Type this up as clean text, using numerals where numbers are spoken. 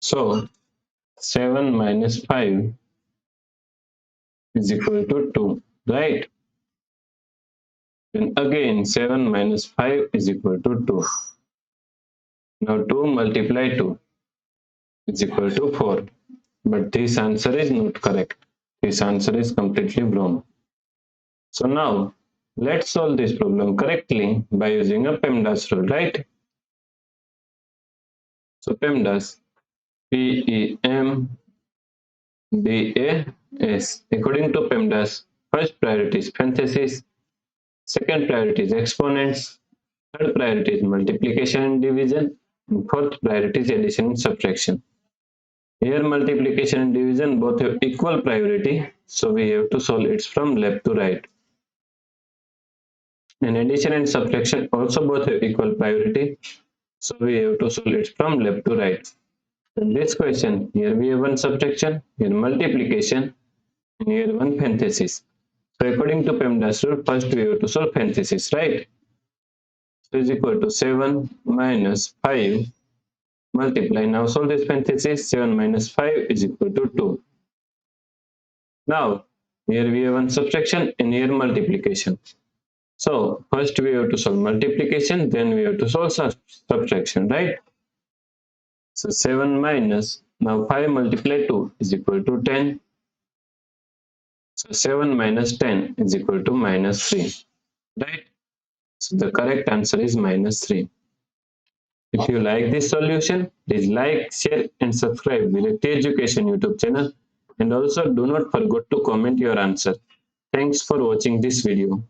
So 7 minus 5 is equal to 2, right? Then again 7 minus 5 is equal to 2. Now 2 multiply 2 is equal to 4. But this answer is not correct. This answer is completely wrong. So now let's solve this problem correctly by using a PEMDAS rule, right? So PEMDAS, PEMDAS. According to PEMDAS, first priority is parenthesis, second priority is exponents, third priority is multiplication and division, and fourth priority is addition and subtraction. Here multiplication and division both have equal priority, so we have to solve it from left to right. And addition and subtraction also both have equal priority, so we have to solve it from left to right. In this question, here we have one subtraction, here multiplication, and here one parenthesis. So according to PEMDAS rule, first we have to solve parenthesis, right? So is equal to 7 minus 5 multiply. Now solve this parenthesis. 7 minus 5 is equal to 2. Now here we have one subtraction and here multiplication. So first we have to solve multiplication, then we have to solve subtraction, right? So 7 minus, now 5 multiply 2 is equal to 10. So 7 minus 10 is equal to minus 3, right? So the correct answer is minus 3. If you like this solution, please like, share and subscribe Virakti Education YouTube channel, and also do not forget to comment your answer. Thanks for watching this video.